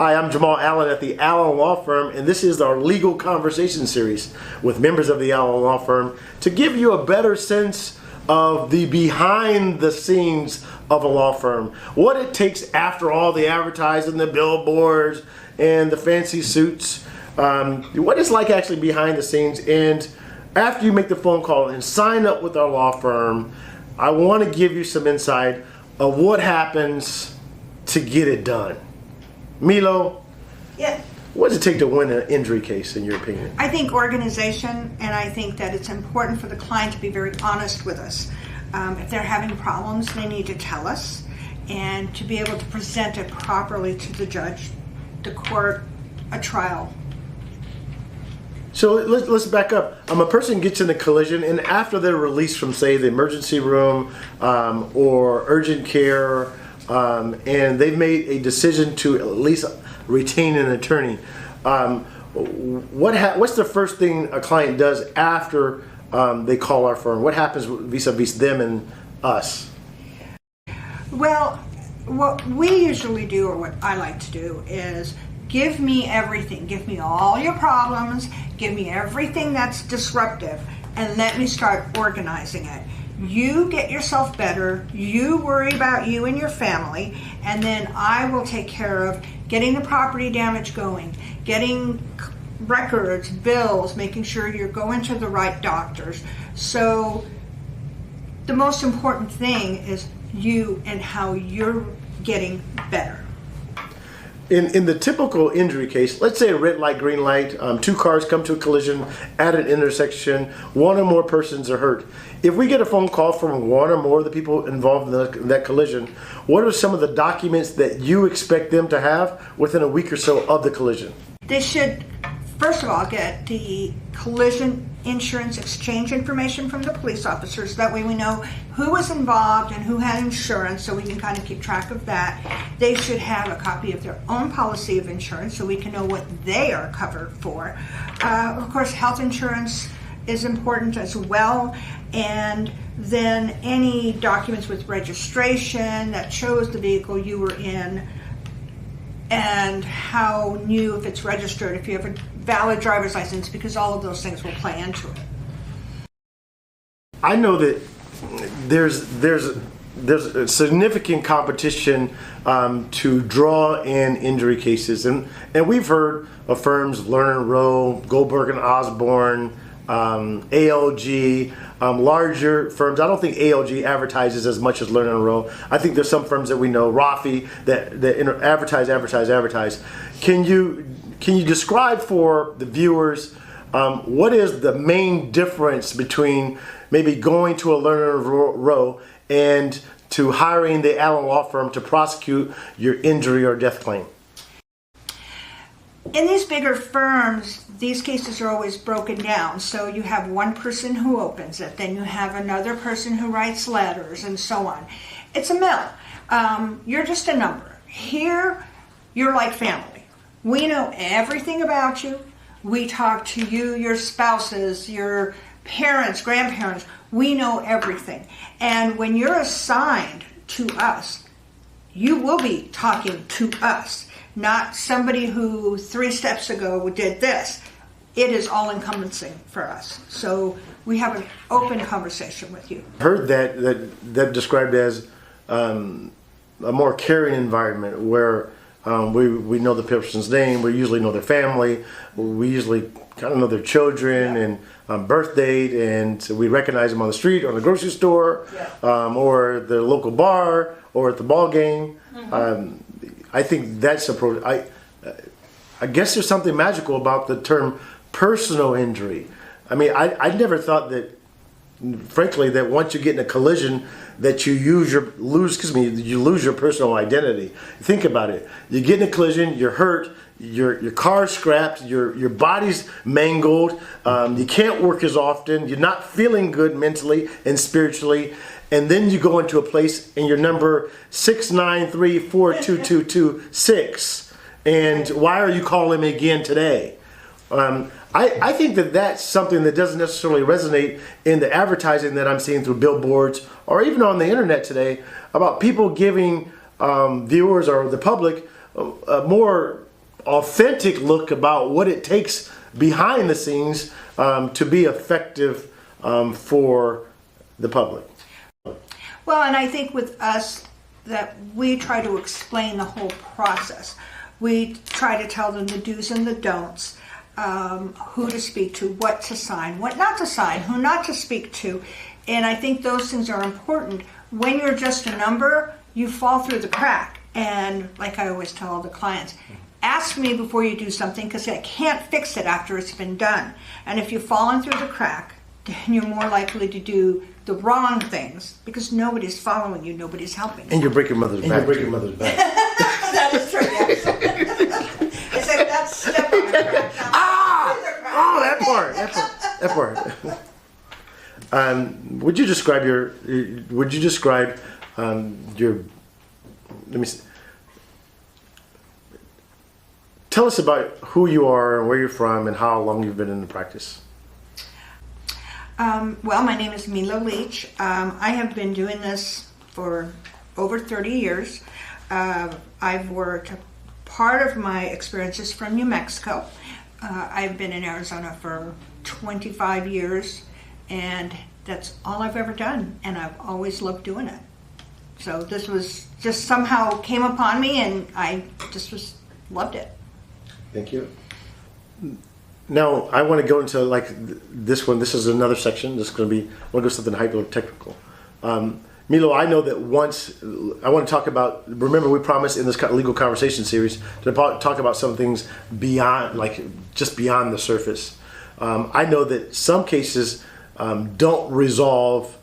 Hi, I'm Jamal Allen at the Allen Law Firm, and this is our legal conversation series with members of the Allen Law Firm to give you a better sense of the behind the scenes of a law firm. What it takes after all the advertising, the billboards, and the fancy suits. What it's like actually behind the scenes. And after you make the phone call and sign up with our law firm, I want to give you some insight of what happens to get it done. Milo, Yeah. what does it take to win an injury case, in your opinion? I think organization, and I think that it's important for the client to be very honest with us. If they're having problems, they need to tell us, and to be able to present it properly to the judge, the court, a trial. So let's back up. A person gets in a collision, and after they're released from, say, the emergency room or urgent care, and they've made a decision to at least retain an attorney, what's the first thing a client does after they call our firm? What happens vis-a-vis them and us? Well, what we usually do, or what I like to do, is give me everything. Give me all your problems. Give me everything that's disruptive, and let me start organizing it. You get yourself better. You worry about you and your family, and then I will take care of getting the property damage going, getting records, bills, making sure you're going to the right doctors. So the most important thing is you and how you're getting better. In the typical injury case, let's say a red light, green light, two cars come to a collision at an intersection, one or more persons are hurt. If we get a phone call from one or more of the people involved in that collision, what are some of the documents that you expect them to have within a week or so of the collision? They should, first of all, get the collision insurance exchange information from the police officers. That way we know who was involved and who had insurance, so we can kind of keep track of that. They should have a copy of their own policy of insurance so we can know what they are covered for. Of course, health insurance is important as well, and then any documents with registration that shows the vehicle you were in and how new, if it's registered, if you have a valid driver's license, because all of those things will play into it. I know that there's a significant competition to draw in injury cases, and we've heard of firms Lerner Rowe, Goldberg and Osborne, ALG, larger firms. I don't think ALG advertises as much as Lerner Rowe. I think there's some firms that we know, Rafi, that advertise. Can you describe for the viewers what is the main difference between maybe going to a Lerner Rowe and to hiring the Allen Law Firm to prosecute your injury or death claim? In these bigger firms, these cases are always broken down. So you have one person who opens it, then you have another person who writes letters, and so on. It's a mill. You're just a number. Here, you're like family. We know everything about you. We talk to you, your spouses, your parents, grandparents. We know everything. And when you're assigned to us, you will be talking to us, not somebody who 3 steps ago did this. It is all encompassing for us. So we have an open conversation with you. I heard that described as a more caring environment where we know the person's name, we usually know their family, we usually kind of know their children and birth date, and we recognize them on the street or in the grocery store, or the local bar or at the ball game. I think that's approach. I guess there's something magical about the term personal injury. I mean, I never thought that, frankly, that once you get in a collision that you lose your personal identity. Think about it. You get in a collision, you're hurt, your car's scrapped, your body's mangled, you can't work as often, you're not feeling good mentally and spiritually, and then you go into a place and you're number 693422226, and why are you calling me again today? I think that that's something that doesn't necessarily resonate in the advertising that I'm seeing through billboards or even on the internet today about people giving viewers or the public more authentic look about what it takes behind the scenes to be effective for the public. Well, and I think with us that we try to explain the whole process. We try to tell them the do's and the don'ts, who to speak to, what to sign, what not to sign, who not to speak to. And I think those things are important. When you're just a number, you fall through the crack. And like I always tell all the clients, ask me before you do something, because I can't fix it after it's been done. And if you've fallen through the crack, then you're more likely to do the wrong things, because nobody's following you, nobody's helping you. And you're breaking mother's back. That is true, yes. I said that's step on the crack. Oh, that part. Would you describe your? Let me see. Tell us about who you are and where you're from and how long you've been in the practice. Well, my name is Milo Leach. I have been doing this for over 30 years. I've worked, part of my experience is from New Mexico. I've been in Arizona for 25 years, and that's all I've ever done, and I've always loved doing it. So this was just somehow came upon me, and I just loved it. Thank you. Now, I want to go into like this one. This is another section. This is going to be, I want to go something hyper-technical. Milo, I know that once, I want to talk about, remember we promised in this legal conversation series to talk about some things beyond, like just beyond the surface. I know that some cases don't resolve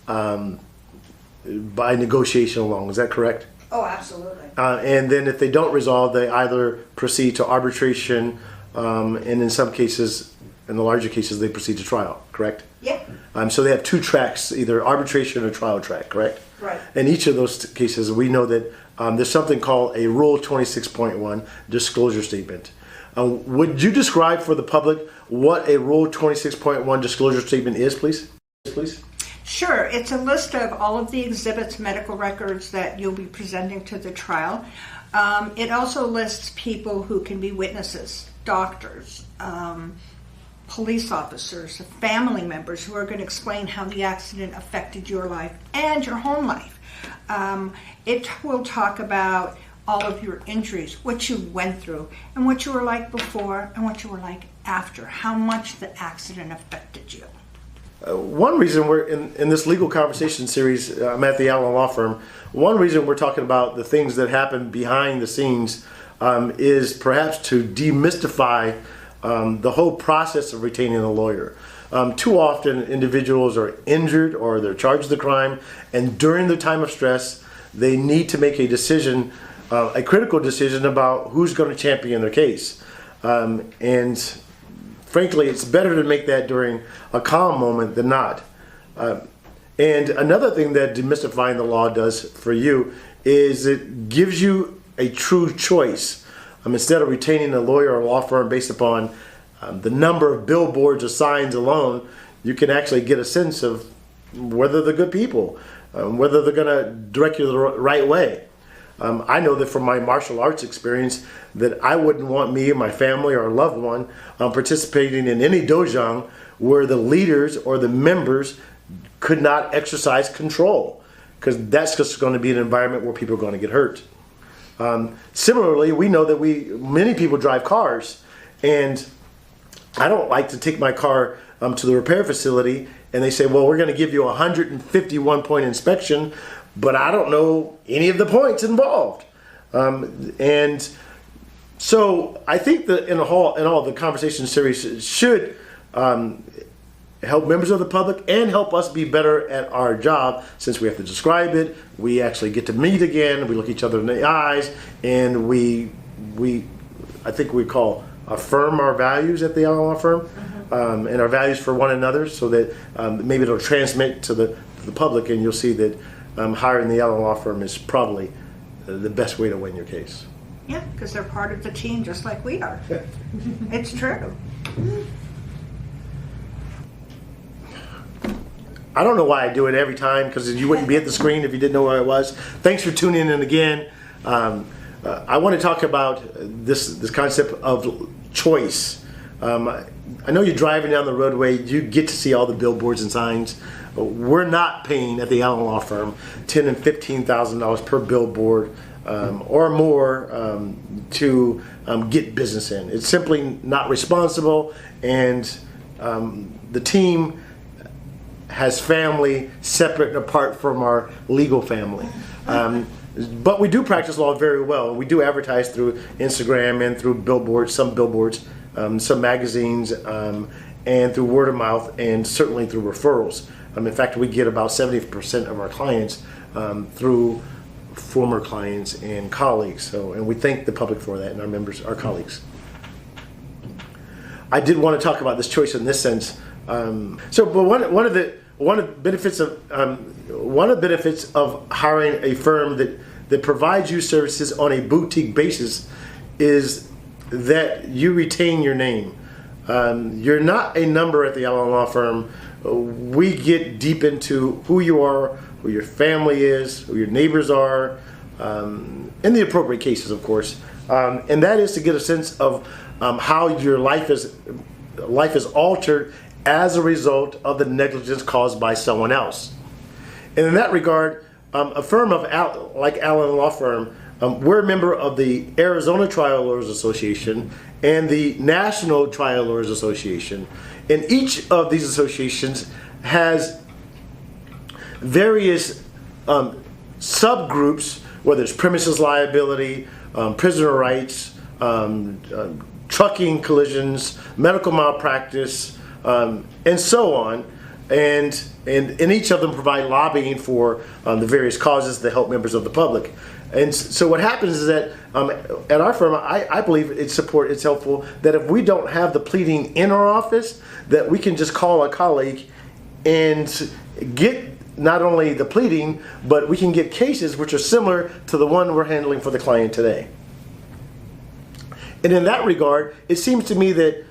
by negotiation alone. Is that correct? Oh, absolutely. And then if they don't resolve, they either proceed to arbitration, and in some cases, in the larger cases, they proceed to trial, correct? Yeah. So they have two tracks, either arbitration or trial track, correct? Right. In each of those cases, we know that there's something called a Rule 26.1 disclosure statement. Would you describe for the public what a Rule 26.1 disclosure statement is, please? Please. Sure. It's a list of all of the exhibits, medical records that you'll be presenting to the trial. It also lists people who can be witnesses, doctors, police officers, family members who are going to explain how the accident affected your life and your home life. It will talk about all of your injuries, what you went through, and what you were like before and what you were like after, how much the accident affected you. One reason we're in this legal conversation series, I'm at the Allen Law Firm, one reason we're talking about the things that happen behind the scenes is perhaps to demystify the whole process of retaining a lawyer. Too often individuals are injured or they're charged with a crime, and during the time of stress they need to make a decision, a critical decision about who's going to champion their case. And frankly, it's better to make that during a calm moment than not. And another thing that demystifying the law does for you is it gives you a true choice. Instead of retaining a lawyer or law firm based upon the number of billboards or signs alone, you can actually get a sense of whether they're good people, whether they're going to direct you the right way. I know that from my martial arts experience that I wouldn't want me, my family, or a loved one participating in any dojang where the leaders or the members could not exercise control, because that's just going to be an environment where people are going to get hurt. Similarly, we know that many people drive cars, and I don't like to take my car to the repair facility and they say, well, we're going to give you a 151 point inspection, but I don't know any of the points involved. And so I think that in all the conversation series should help members of the public and help us be better at our job, since we have to describe it. We actually get to meet again. We look each other in the eyes, and I think we affirm our values at the Allen Law Firm, and our values for one another, so that maybe it'll transmit to the public, and you'll see that hiring the Allen Law Firm is probably the best way to win your case. Yeah, because they're part of the team just like we are. It's true. I don't know why I do it every time, because you wouldn't be at the screen if you didn't know where I was. Thanks for tuning in again. I want to talk about this concept of choice. I know you're driving down the roadway, you get to see all the billboards and signs. We're not paying at the Allen Law Firm $10,000 and $15,000 per billboard or more to get business in. It's simply not responsible, and the team has family separate and apart from our legal family. But we do practice law very well. We do advertise through Instagram and through billboards, some magazines, and through word of mouth, and certainly through referrals. In fact, we get about 70% of our clients through former clients and colleagues. And we thank the public for that, and our members, our colleagues. I did want to talk about this choice in this sense. But one of the benefits of hiring a firm that provides you services on a boutique basis is that you retain your name. You're not a number at the Allen Law Firm. We get deep into who you are, who your family is, who your neighbors are, in the appropriate cases, of course. And that is to get a sense of how your life is altered as a result of the negligence caused by someone else. And in that regard, a firm like Allen Law Firm, we're a member of the Arizona Trial Lawyers Association and the National Trial Lawyers Association. And each of these associations has various subgroups, whether it's premises liability, prisoner rights, trucking collisions, medical malpractice, and so on. And each of them provide lobbying for the various causes that help members of the public. And so what happens is that at our firm, I believe it's helpful that if we don't have the pleading in our office, that we can just call a colleague and get not only the pleading, but we can get cases which are similar to the one we're handling for the client today. And in that regard, it seems to me that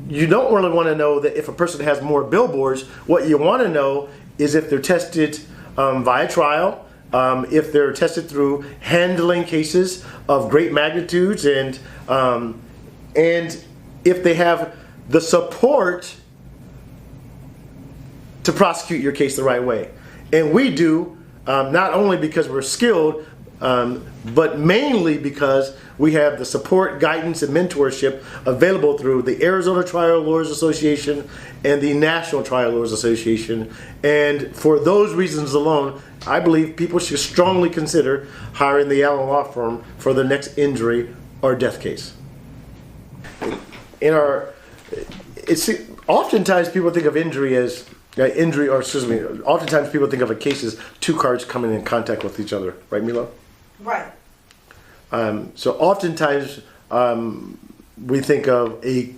you don't really want to know that if a person has more billboards. What you want to know is if they're tested via trial, if they're tested through handling cases of great magnitudes, and if they have the support to prosecute your case the right way. And we do, not only because we're skilled, but mainly because we have the support, guidance, and mentorship available through the Arizona Trial Lawyers Association and the National Trial Lawyers Association. And for those reasons alone, I believe people should strongly consider hiring the Allen Law Firm for their next injury or death case. Oftentimes people think of injury as oftentimes people think of a case as two cards coming in contact with each other, right, Milo? Right. So oftentimes we think of a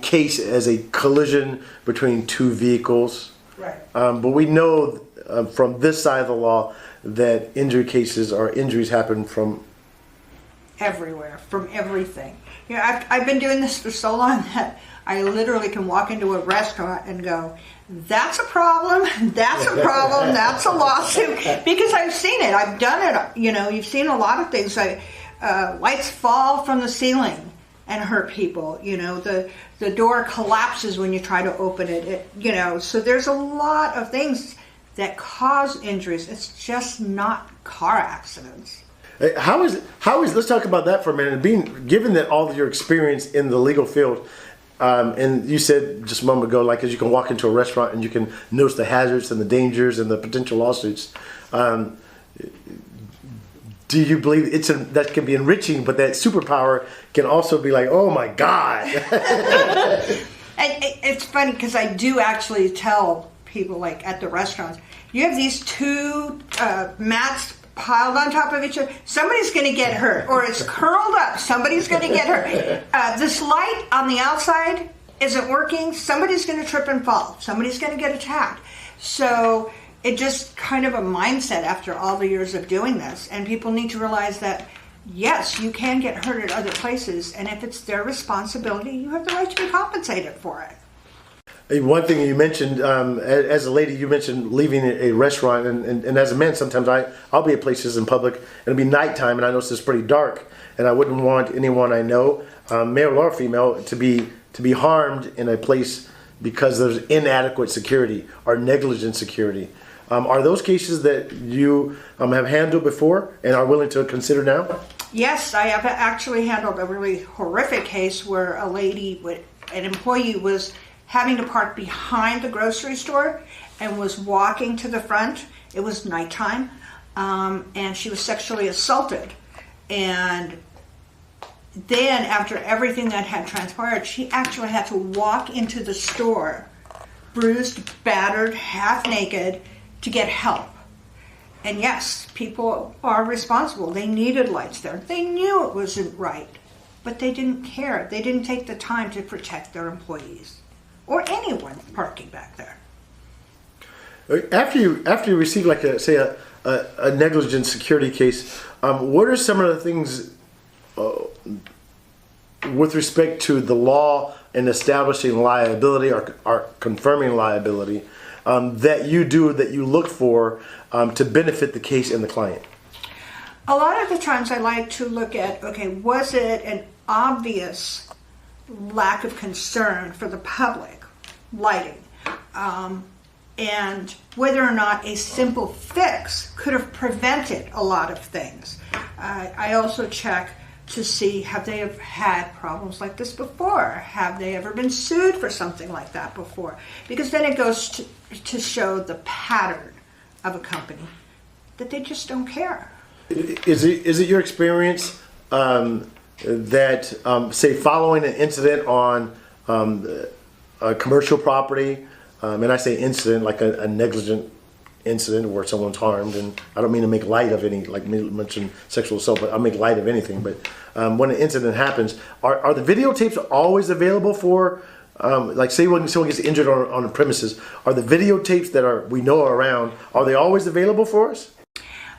case as a collision between two vehicles. Right. But we know from this side of the law that injuries happen from everywhere, from everything. I've been doing this for so long that I literally can walk into a restaurant and go, that's a problem, that's a problem, that's a lawsuit, because I've seen it, I've done it. You've seen a lot of things, like lights fall from the ceiling and hurt people. The door collapses when you try to open it. So there's a lot of things that cause injuries. It's just not car accidents. How is let's talk about that for a minute. Given that all of your experience in the legal field, and you said just a moment ago, like, as you can walk into a restaurant and you can notice the hazards and the dangers and the potential lawsuits. Do you believe that can be enriching, but that superpower can also be like, oh my God? It's funny because I do actually tell people, like at the restaurants, you have these two mats piled on top of each other, somebody's going to get hurt, or it's curled up, somebody's going to get hurt. This light on the outside isn't working, somebody's going to trip and fall, somebody's going to get attacked. So it just kind of a mindset after all the years of doing this, and people need to realize that yes, you can get hurt at other places, and if it's their responsibility, you have the right to be compensated for it. One thing you mentioned, as a lady, you mentioned leaving a restaurant, and as a man, sometimes I'll be at places in public, and it'll be nighttime, and I know it's pretty dark, and I wouldn't want anyone I know, male or female, to be harmed in a place because there's inadequate security or negligent security. Are those cases that you have handled before and are willing to consider now? Yes, I have actually handled a really horrific case where an employee was having to park behind the grocery store and was walking to the front. It was nighttime, and she was sexually assaulted. And then after everything that had transpired, she actually had to walk into the store, bruised, battered, half naked, to get help. And yes, people are responsible. They needed lights there. They knew it wasn't right, but they didn't care. They didn't take the time to protect their employees or anyone parking back there. After you receive, like a negligent security case, what are some of the things with respect to the law and establishing liability or confirming liability that you look for to benefit the case and the client? A lot of the times I like to look at, okay, was it an obvious lack of concern for the public, lighting, and whether or not a simple fix could have prevented a lot of things. I also check to see, have they have had problems like this before? Have they ever been sued for something like that before? Because then it goes to show the pattern of a company that they just don't care. Is it your experience that, say, following an incident on a commercial property, and I say incident like a negligent incident where someone's harmed, and I don't mean to make light of any, like you mentioned sexual assault, but I'll make light of anything. But when an incident happens, are the videotapes always available for, like say when someone gets injured on the premises, are the videotapes that we know are around, are they always available for us?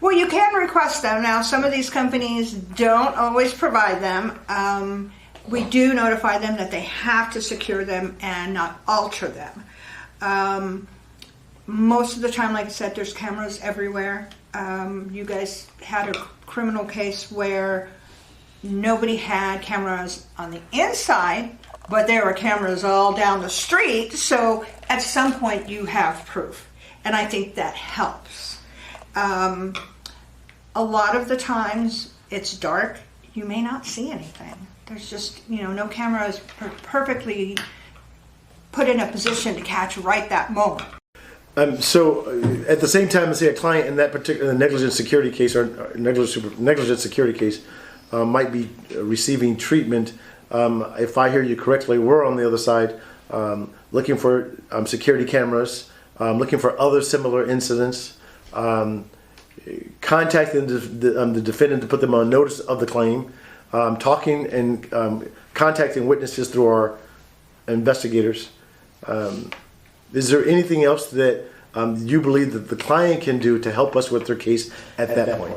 Well, you can request them. Now, some of these companies don't always provide them. We do notify them that they have to secure them and not alter them. Most of the time, like I said, there's cameras everywhere. You guys had a criminal case where nobody had cameras on the inside, but there were cameras all down the street. So at some point you have proof. And I think that helps. A lot of the times it's dark. You may not see anything. There's just, no camera is perfectly put in a position to catch right that moment. So at the same time, say a client in that particular negligent security case or negligent security case might be receiving treatment. If I hear you correctly, we're on the other side looking for security cameras, looking for other similar incidents, contacting the defendant to put them on notice of the claim, talking and contacting witnesses through our investigators. Is there anything else that you believe that the client can do to help us with their case at that point?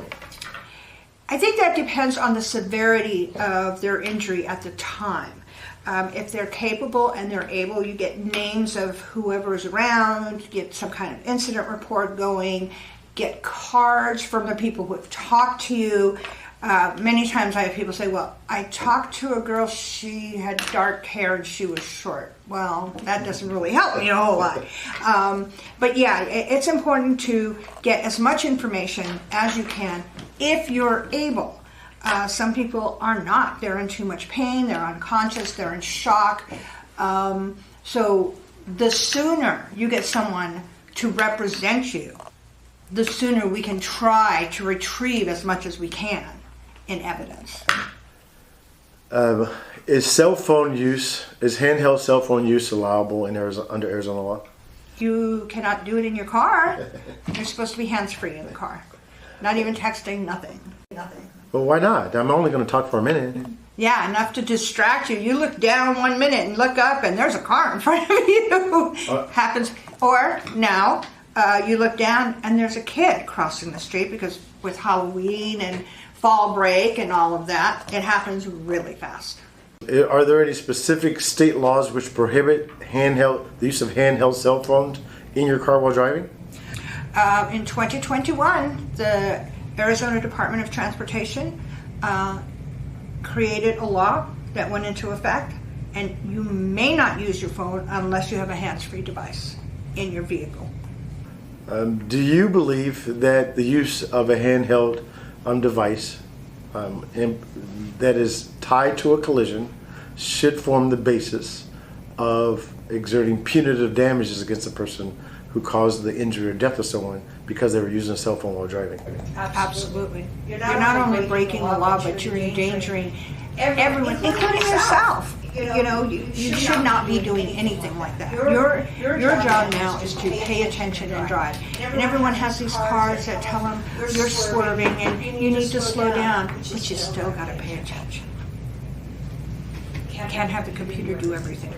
I think that depends on the severity of their injury at the time. If they're capable and they're able, you get names of whoever is around, get some kind of incident report going, get cards from the people who have talked to you. Many times I have people say, well, I talked to a girl, she had dark hair and she was short. Well, that doesn't really help me a whole lot. But yeah, it's important to get as much information as you can if you're able. Some people are not. They're in too much pain, they're unconscious, they're in shock. So the sooner you get someone to represent you, the sooner we can try to retrieve as much as we can in evidence. Is handheld cell phone use allowable in under Arizona law? You cannot do it in your car. You're supposed to be hands-free in the car. Not even texting, nothing. Well, why not? I'm only going to talk for a minute. Yeah, enough to distract you. You look down 1 minute and look up and there's a car in front of you. Happens. Or now you look down and there's a kid crossing the street, because with Halloween and fall break and all of that, it happens really fast. Are there any specific state laws which prohibit the use of handheld cell phones in your car while driving? In 2021, the Arizona Department of Transportation created a law that went into effect, and you may not use your phone unless you have a hands-free device in your vehicle. Do you believe that the use of a handheld device that is tied to a collision should form the basis of exerting punitive damages against the person who caused the injury or death of someone because they were using a cell phone while driving? Absolutely. You're not only breaking the law, but you're endangering everyone, including yourself. You should not be doing anything like that. Your job now is to pay attention and drive. And everyone has these cars that tell them you're swerving and you need to slow down, but you still got to pay attention. Can't have the computer do everything.